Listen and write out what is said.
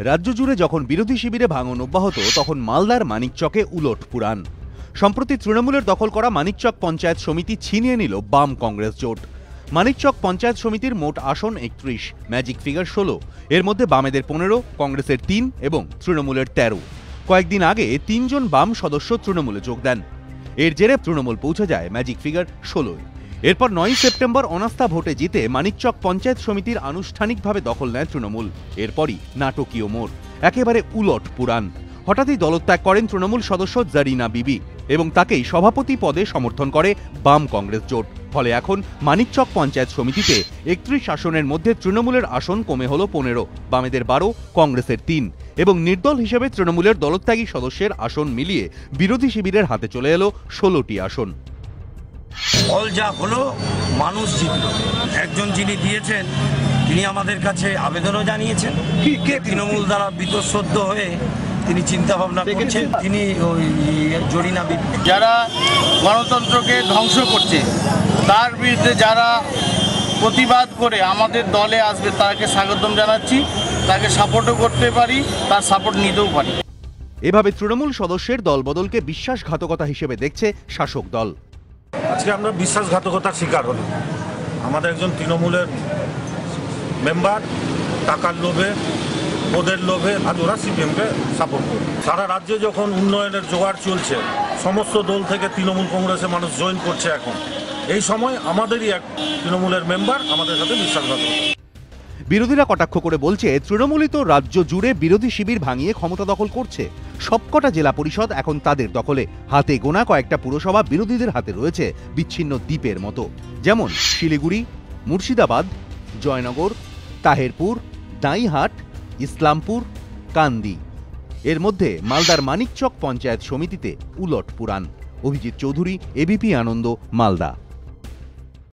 রাজ্য জুড়ে যখন বিরোধী শিবিরে ভাঙন অব্যাহত তখন মালদার মানিকচকে উলট পুরাণ। সম্প্রতি তৃণমূলের দখল করা মানিকচক পঞ্চায়েত সমিতি ছিনিয়ে নিল বাম কংগ্রেস জোট। মানিকচক পঞ্চায়েত সমিতির মোট আসন 31, ম্যাজিক ফিগার 16। এর মধ্যে বামেদের 15, কংগ্রেসের 3 এবং তৃণমূলের 13। কয়েকদিন আগে 3 জন বাম সদস্য তৃণমূলে যোগ দেন। এর জেরে তৃণমূল পৌঁছে যায় ম্যাজিক ফিগার 16। এরপর 9 সেপ্টেম্বর অনাস্থা ভোটে জিতে মানিকচক পঞ্চায়েত সমিতির আনুষ্ঠানিকভাবে দখল নেয় তৃণমূল। এরপরই নাটকীয় মোড়, একেবারে উলট পুরাণ। হঠাৎই দলত্যাগ করেন তৃণমূল সদস্য জারিনা বিবি এবং তাকেই সভাপতি পদে সমর্থন করে বাম কংগ্রেস জোট। ফলে এখন মানিকচক পঞ্চায়েত সমিতিতে 31 আসনের মধ্যে তৃণমূলের আসন কমে হল 15, বামেদের 12, কংগ্রেসের 3 এবং নির্দল হিসেবে তৃণমূলের দলত্যাগী সদস্যের আসন মিলিয়ে বিরোধী শিবিরের হাতে চলে এলো 16টি আসন। ফল যা হলো, মানুষ জিতল। একজন যিনি দিয়েছেন তিনি আমাদের কাছে আবেদনও জানিয়েছেন। তৃণমূল দ্বারা বীতশ্রদ্ধ হয়ে তিনি চিন্তা ভাবনা করছেন। তিনি ওই জরিনা বিবি, যারা গণতন্ত্রকে ধ্বংস করছে তার বিরুদ্ধে যারা প্রতিবাদ করে আমাদের দলে আসবে তাকে স্বাগতম জানাচ্ছি। তাকে সাপোর্টও করতে পারি, তার সাপোর্ট নিতেও পারি। এভাবে তৃণমূল সদস্যের দলবদলকে বিশ্বাসঘাতকতা হিসেবে দেখছে শাসক দল। আজকে আমরা বিশ্বাসঘাতকতার শিকার হলাম। আমাদের একজন তৃণমূলের মেম্বার টাকার লোভে, পদের লোভে আজ ওরা সিপিএমকে সাপোর্ট করে। সারা রাজ্যে যখন উন্নয়নের জোয়ার চলছে, সমস্ত দল থেকে তৃণমূল কংগ্রেসে মানুষ জয়েন করছে। এখন এই সময় আমাদেরই এক তৃণমূলের মেম্বার আমাদের সাথে বিশ্বাসঘাতকতা। বিরোধীরা কটাক্ষ করে বলছে, তৃণমূলই তো রাজ্য জুড়ে বিরোধী শিবির ভাঙিয়ে ক্ষমতা দখল করছে। সবকটা জেলা পরিষদ এখন তাদের দখলে। হাতে গোনা কয়েকটা পুরসভা বিরোধীদের হাতে রয়েছে বিচ্ছিন্ন দ্বীপের মতো, যেমন শিলিগুড়ি, মুর্শিদাবাদ, জয়নগর, তাহেরপুর, দাঁইহাট, ইসলামপুর, কান্দি। এর মধ্যে মালদার মানিকচক পঞ্চায়েত সমিতিতে উলট পুরাণ। অভিজিৎ চৌধুরী, এবিপি আনন্দ, মালদা।